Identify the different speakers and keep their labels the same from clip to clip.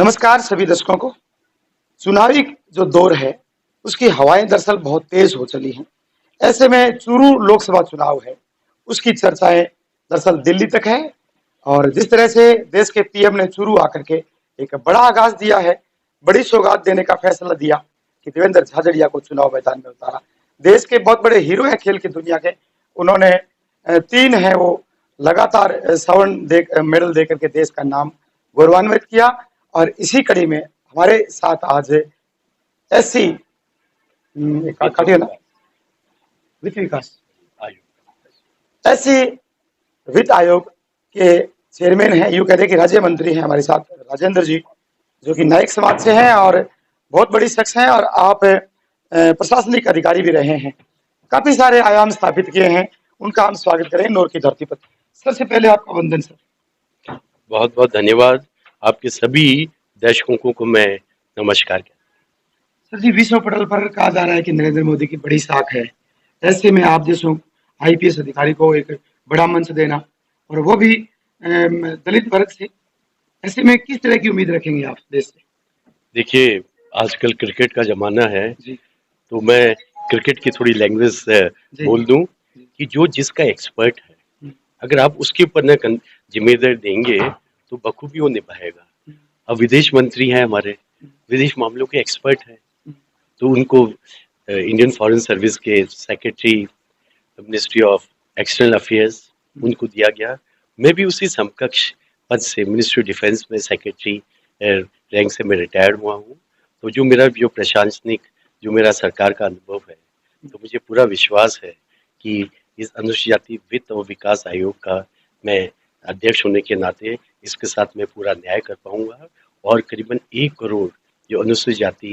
Speaker 1: नमस्कार सभी दर्शकों को। चुनावी जो दौर है उसकी हवाएं दरअसल बहुत तेज हो चली हैं। ऐसे में चूरू लोकसभा चुनाव है, उसकी चर्चाएं दरअसल दिल्ली तक है। और जिस तरह से देश के पीएम ने चूरू आकर के एक बड़ा आगाज दिया है, बड़ी सौगात देने का फैसला दिया कि देवेंद्र झाझड़िया को चुनाव मैदान में उतारा। देश के बहुत बड़े हीरो हैं खेल की दुनिया के, उन्होंने तीन है वो लगातार स्वर्ण मेडल देकर के देश का नाम गौरवान्वित किया। और इसी कड़ी में हमारे साथ आज ऐसी काटियो ना वित्त विकास ऐसी वित्त आयोग के चेयरमैन हैं, यूं कहते हैं कि राज्य मंत्री हैं हमारे साथ राजेंद्र जी, जो कि नायक समाज से हैं और बहुत बड़ी शख्स हैं। और आप प्रशासनिक अधिकारी भी रहे हैं, काफी सारे आयाम स्थापित किए हैं। उनका हम स्वागत करें नौर की धरती पर। सबसे पहले आपका वंदन सर।
Speaker 2: बहुत बहुत धन्यवाद। आपके सभी दर्शकों को मैं नमस्कार कहता
Speaker 1: सर जी, विश्व पटल पर कहा जा रहा है कि नरेंद्र मोदी की बड़ी साख है। ऐसे में आप जैसों आईपीएस अधिकारी को एक बड़ा मंच देना, और वो भी दलित वर्ग से, ऐसे में किस तरह की उम्मीद रखेंगे आप देश से?
Speaker 2: देखिए, आजकल क्रिकेट का जमाना है
Speaker 1: जी
Speaker 2: तो मैं क्रिकेट की थोड़ी लैंग्वेज
Speaker 1: जी
Speaker 2: बोल दूं
Speaker 1: जी।
Speaker 2: कि जो जिसका एक्सपर्ट है,
Speaker 1: हम्म,
Speaker 2: अगर आप उसके ऊपर न जिम्मेदारी देंगे तो बखूबी वो निभाएगा।
Speaker 1: हम्म,
Speaker 2: अब विदेश मंत्री हैं हमारे, विदेश मामलों के एक्सपर्ट हैं,
Speaker 1: हम्म,
Speaker 2: तो उनको इंडियन फॉरेन सर्विस के secretary ministry of external affairs
Speaker 1: hmm.
Speaker 2: उनको दिया गया। मैं भी उसी समकक्ष पद से मिनिस्ट्री डिफेंस में सेक्रेटरी रैंक से मैं रिटायर्ड हुआ हूँ। तो जो प्रशासनिक जो मेरा सरकार का अनुभव है, तो मुझे पूरा विश्वास है कि इस अनुसूचित जाति वित्त और विकास आयोग का मैं अध्यक्ष होने के नाते इसके साथ मैं पूरा न्याय कर पाऊंगा और करीबन 1 करोड़ जो अनुसूचित जाति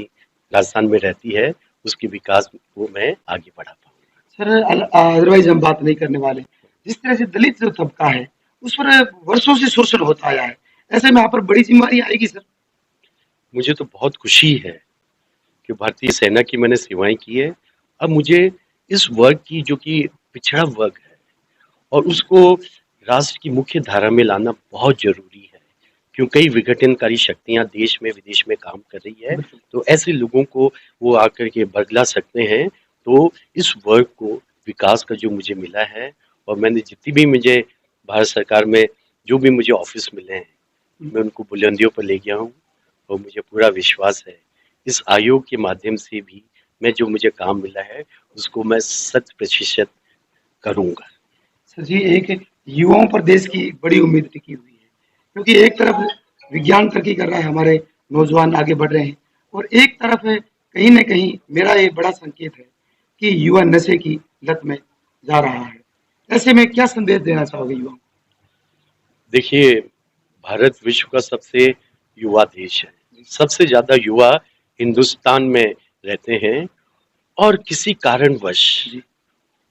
Speaker 2: राजस्थान में रहती है उसके विकास को मैं आगे बढ़ा पाऊंगा।
Speaker 1: सर, अदरवाइज हम बात नहीं करने वाले। जिस तरह से दलित जो तबका है उस पर वर्षों से शोषण होता आया है, ऐसे में आप पर बड़ी जिम्मेदारी आएगी सर।
Speaker 2: मुझे तो बहुत खुशी है कि भारतीय सेना की मैंने सेवाएं की है। अब मुझे इस वर्ग की जो कि पिछड़ा वर्ग है और उसको राष्ट्र की मुख्य धारा में लाना बहुत जरूरी है, क्योंकि कई विघटनकारी शक्तियां देश में विदेश में काम कर रही है। तो ऐसे लोगों को वो आकर के बदला सकते हैं। तो इस वर्ग को विकास का जो मुझे मिला है, और मैंने जितनी भी मुझे भारत सरकार में जो भी मुझे ऑफिस मिले हैं, मैं उनको बुलंदियों पर ले गया हूँ। और मुझे पूरा विश्वास है इस आयोग के माध्यम से भी मैं जो मुझे काम मिला है उसको मैं 100% करूंगा।
Speaker 1: सर जी, एक युवाओं पर देश की एक बड़ी उम्मीद टिकी हुई है, क्योंकि एक तरफ विज्ञान तरक्की कर रहा है, हमारे नौजवान आगे बढ़ रहे हैं, और एक तरफ है कहीं न कहीं मेरा ये बड़ा संकेत है कि युवा नशे की लत में जा रहा है। ऐसे में क्या संदेश देना चाहोगे युवाओं को?
Speaker 2: देखिए, भारत विश्व का सबसे युवा देश है। सबसे ज्यादा युवा हिंदुस्तान में रहते हैं और किसी कारणवश
Speaker 1: जी,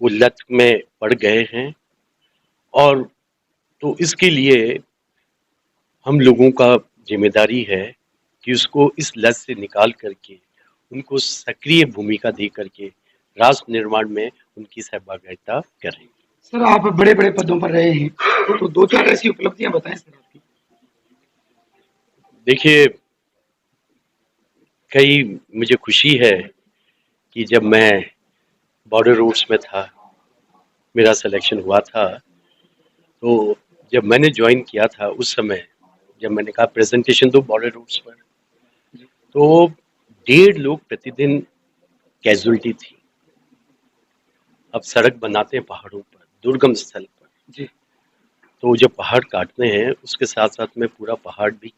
Speaker 2: वो लत में पड़ गए हैं। और तो इसके लिए हम लोगों का जिम्मेदारी है कि उसको इस लत से निकाल करके उनको सक्रिय भूमिका दे करके राष्ट्र निर्माण में उनकी सहभागिता करें।
Speaker 1: सर आप बड़े-बड़े पदों पर रहे हैं, तो 2-4 ऐसी उपलब्धियाँ बताएँ सर आपकी।
Speaker 2: देखिए, कई मुझे खुशी है कि जब मैं बॉर्डर रूट्स में था, मेरा सिलेक्शन हुआ था, तो जब मैंने ज्वाइन किया था उस समय जब मैंने कहा प्रेजेंटेशन दो बॉर्डर रूट्स पर,
Speaker 1: जी,
Speaker 2: तो 1.5 लोग प्रतिदिन कैजुअलिटी थी। अब सड़क बनाते हैं पहाड़ों पर, दुर्गम स्थल पर,
Speaker 1: जी,
Speaker 2: तो जब पहाड़ काटते हैं उसके साथ साथ में पूरा पहाड़ भी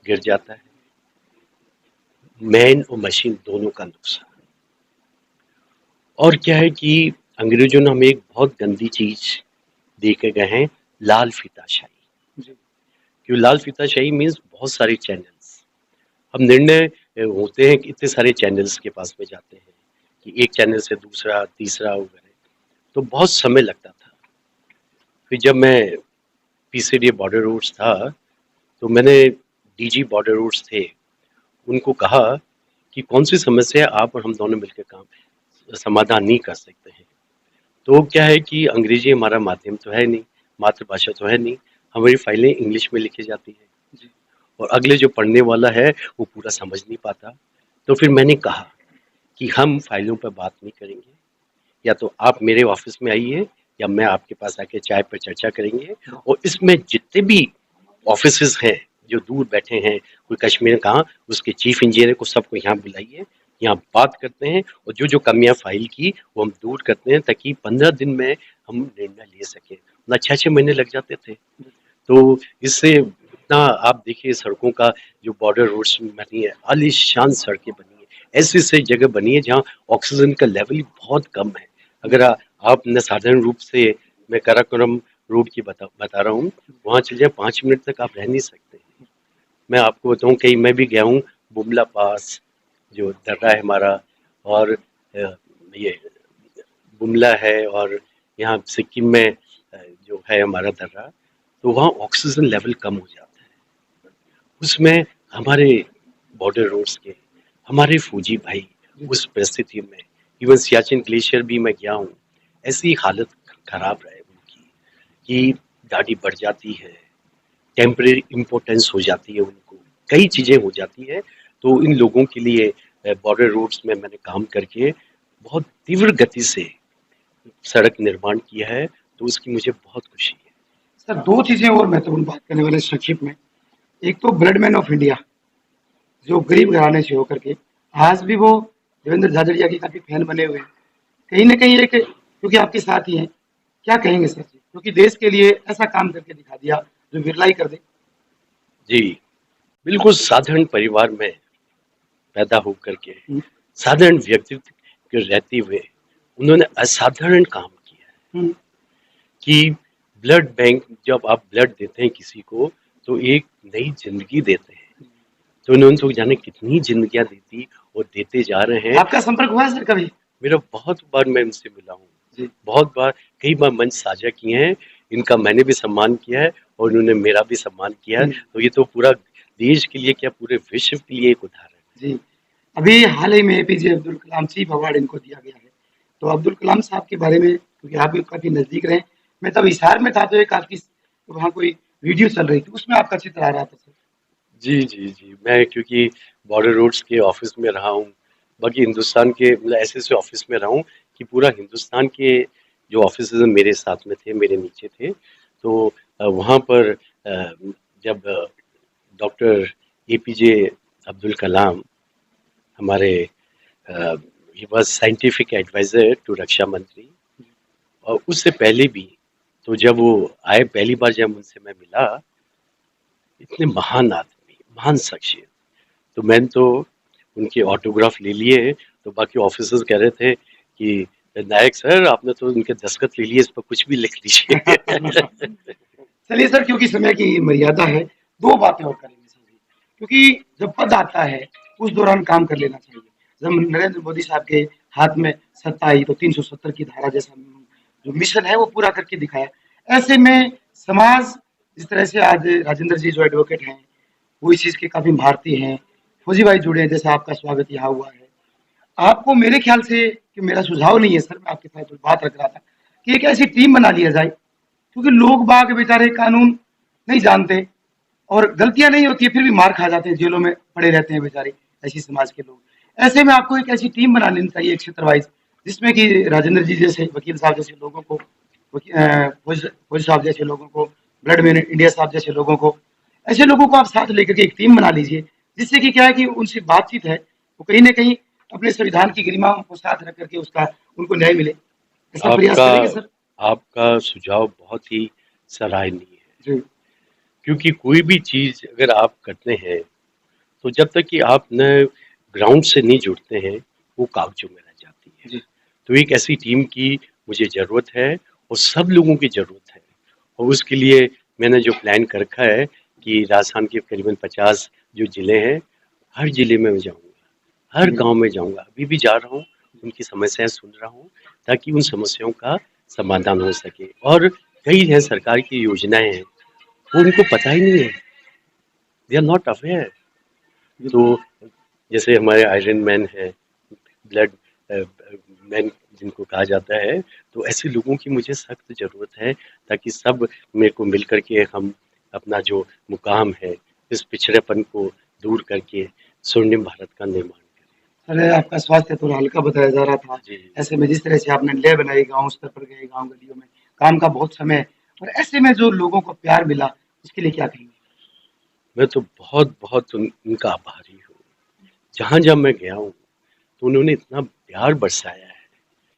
Speaker 2: गिर जाता है। मैन और मशीन दोनों का नुकसान। और क्या है कि अंग्रेजों ने हमें एक बहुत गंदी चीज दे के गए हैं, लाल फीताशाही।
Speaker 1: जी,
Speaker 2: क्यों लाल फीताशाही मीन्स बहुत सारे चैनल्स। अब निर्णय होते हैं कि इतने सारे चैनल्स के पास में जाते हैं कि एक चैनल से दूसरा तीसरा वगैरह, तो बहुत समय लगता था। फिर जब मैं पीसीडी बॉर्डर रूट्स था, तो मैंने डीजी बॉर्डर रूट्स थे उनको कहा कि कौन सी समस्या आप और हम दोनों मिलकर काम समाधान नहीं कर सकते हैं। तो क्या है कि अंग्रेजी हमारा माध्यम तो है नहीं, मातृभाषा तो है नहीं, हमारी फाइलें इंग्लिश में लिखी जाती है।
Speaker 1: जी,
Speaker 2: और अगले जो पढ़ने वाला है वो पूरा समझ नहीं पाता। तो फिर मैंने कहा कि हम फाइलों पर बात नहीं करेंगे, या तो आप मेरे ऑफिस में आइए या मैं आपके पास आके चाय पर चर्चा करेंगे, और इसमें जितने भी ऑफिसेज हैं जो दूर बैठे हैं, कोई कश्मीर कहाँ, उसके चीफ इंजीनियर को सबको यहाँ बुलाइए, यहाँ बात करते हैं और जो जो कमियां फाइल की वो हम दूर करते हैं, ताकि 15 दिन में हम निर्णय ले सकें। ना 6-6 महीने लग जाते थे। तो इससे इतना आप देखिए सड़कों का जो बॉर्डर रोड्स बनी है, आलीशान सड़कें बनी है, ऐसी ऐसी जगह बनी है जहाँ ऑक्सीजन का लेवल बहुत कम है। अगर आपने साधारण रूप से, मैं काराकोरम रोड की बता रहा हूँ, वहाँ चले जाए 5 मिनट तक आप रह नहीं सकते। मैं आपको बताऊँ, कहीं मैं भी गया हूँ, बुमला पास जो दर्रा है हमारा, और ये बुमला है, और यहाँ सिक्किम में जो है हमारा दर्रा, तो वहाँ ऑक्सीजन लेवल कम हो जाता है। उसमें हमारे बॉर्डर रोड्स के हमारे फौजी भाई उस परिस्थिति में, इवन सियाचिन ग्लेशियर भी मैं गया हूँ, ऐसी हालत खराब रहे उनकी कि दाढ़ी बढ़ जाती है, टेम्परेरी इम्पोर्टेंस हो जाती है उनको, कई चीज़ें हो जाती है। तो इन लोगों के लिए बॉर्डर रोड्स में मैंने काम करके बहुत तीव्र गति से सड़क निर्माण किया है, तो उसकी मुझे बहुत खुशी है।
Speaker 1: सर, 2 चीज़ें और महत्वपूर्ण बात करने वाले संक्षिप्त में। एक तो ब्लडमैन ऑफ इंडिया, जो गरीब घराने से होकर के आज भी वो देवेंद्र झाझड़िया के काफ़ी फैन बने हुए हैं। कहीं न कहीं एक, क्योंकि आपके साथ ही हैं, क्या कहेंगे सर जी? क्योंकि देश के लिए ऐसा काम करके दिखा दिया जो बिरला ही कर दे।
Speaker 2: जी, बिल्कुल साधारण परिवार में पैदा होकर के,
Speaker 1: हुँ,
Speaker 2: साधारण व्यक्तित्व के रहते हुए उन्होंने असाधारण काम किया है
Speaker 1: हुँ,
Speaker 2: कि ब्लड बैंक, जब आप ब्लड देते हैं किसी को, तो एक नई जिंदगी देते हैं। तो उन्होंने तो जाने कितनी जिंदगियां दी थी और देते जा रहे हैं।
Speaker 1: आपका संपर्क हुआ है सर कभी?
Speaker 2: मेरा बहुत बार मैं इनसे मिला हूँ,
Speaker 1: जी,
Speaker 2: बहुत बार, कई बार मंच साझा किए हैं, इनका मैंने भी सम्मान किया है और उन्होंने मेरा भी सम्मान किया है।
Speaker 1: हुँ,
Speaker 2: तो ये तो पूरा देश के लिए क्या, पूरे विश्व के लिए एक उदाहरण है।
Speaker 1: जी। अभी हाल ही में एपीजे अब्दुल कलाम चीफ अवार्ड इनको दिया गया है। तो अब्दुल कलाम साहब के बारे में, क्योंकि आप भी काफ़ी नज़दीक रहे, मैं तब हिसार में था, तो एक आपकी वहाँ कोई वीडियो चल रही थी, उसमें आपका चित्र आ रहा था सर।
Speaker 2: जी जी जी, मैं क्योंकि बॉर्डर रोड्स के ऑफिस में रहा हूँ, बाकी हिंदुस्तान के मतलब ऐसे ऐसे ऑफिस में रहा हूँ कि पूरा हिंदुस्तान के जो ऑफिस मेरे साथ में थे, मेरे नीचे थे। तो वहाँ पर जब डॉक्टर एपीजे अब्दुल कलाम हमारे, he was scientific adviser to रक्षा मंत्री, और उससे पहले भी, तो जब वो आए पहली बार, जब उनसे मैं मिला, इतने महान आदमी, महान शख्सियत, तो मैंने तो उनके ऑटोग्राफ ले लिए। तो बाकी ऑफिसर्स कह रहे थे कि नायक सर, आपने तो उनके दस्तखत ले लिए, इस पर कुछ भी लिख लीजिए।
Speaker 1: चलिए सर, क्योंकि समय की मर्यादा है, 2 बातें और करेंगे सर जी। क्योंकि जब पद आता है, उस दौरान काम कर लेना चाहिए। जब नरेंद्र मोदी साहब के हाथ में सत्ता आई, तो 370 की धारा जैसा जो मिशन है, वो पूरा करके दिखाया। ऐसे में समाज, जिस तरह से आज राजेंद्र जी जो एडवोकेट हैं, वो इस चीज़ के काफ़ी भारतीय हैं। फौजी भाई जुड़े हैं, जैसे आपका स्वागत यहाँ हुआ है। आपको मेरे ख्याल से, कि मेरा सुझाव नहीं है सर, मैं आपके साथ जो बात रख रहा था, कि एक ऐसी टीम बना लिया जाए, क्योंकि लोग बाग बेचारे कानून नहीं जानते और गलतियां नहीं होती है, फिर भी मार खा जाते हैं, जेलों में पड़े रहते हैं बेचारे, ऐसी समाज के लोग। ऐसे में आपको एक ऐसी टीम बना लेनी चाहिए, एक क्षेत्र वाइज, जिसमें कि राजेंद्र जी जैसे, वकील साहब जैसे लोगों को, फौज साहब जैसे लोगों को, ब्लड मैन इंडिया साहब जैसे लोगों को, ऐसे लोगों को आप साथ लेकर के एक टीम बना लीजिए, जिससे कि क्या है कि उनसे बातचीत है, वो कहीं ना कहीं अपने संविधान की गरिमा को साथ रख करके उसका उनको न्याय मिले। ऐसा प्रयास
Speaker 2: आपका
Speaker 1: करेंगे सर?
Speaker 2: आपका सुझाव बहुत ही सराहनीय है,
Speaker 1: जी,
Speaker 2: क्योंकि कोई भी चीज अगर आप करते हैं, तो जब तक कि आप न ग्राउंड से नहीं जुड़ते हैं, वो कागजों में रह जाती है।
Speaker 1: जी,
Speaker 2: तो एक ऐसी टीम की मुझे ज़रूरत है, और सब लोगों की ज़रूरत है। और उसके लिए मैंने जो प्लान कर रखा है कि राजस्थान के करीबन 50 जो ज़िले हैं, हर ज़िले में मैं जाऊँगा, हर
Speaker 1: जी,
Speaker 2: गांव में जाऊँगा, अभी भी जा रहा हूँ, उनकी समस्याएं सुन रहा हूँ, ताकि उन समस्याओं का समाधान हो सके। और कई हैं सरकार की योजनाएं हैं, वो उनको पता ही नहीं है, दे आर नॉट अवेयर। तो
Speaker 1: बिल्कुल।
Speaker 2: जैसे हमारे आयरन मैन है, ब्लड मैन जिनको कहा जाता है, तो ऐसे लोगों की मुझे सख्त ज़रूरत है, ताकि सब मेरे को मिल कर के हम अपना जो मुकाम है इस पिछड़ेपन को दूर करके स्वर्णिम भारत का निर्माण करें।
Speaker 1: अरे आपका स्वास्थ्य थोड़ा हल्का बताया जा रहा था।
Speaker 2: जी।
Speaker 1: ऐसे में जिस तरह से आपने लय बनाई, गाँव स्तर पर गए, गाँव गलियों में, काम का बहुत समय और ऐसे में जो लोगों को प्यार मिला, उसके लिए क्या कहेंगे?
Speaker 2: मैं तो बहुत उनका आभारी हूँ। जहाँ-जहाँ मैं गया हूँ, तो उन्होंने इतना प्यार बरसाया है।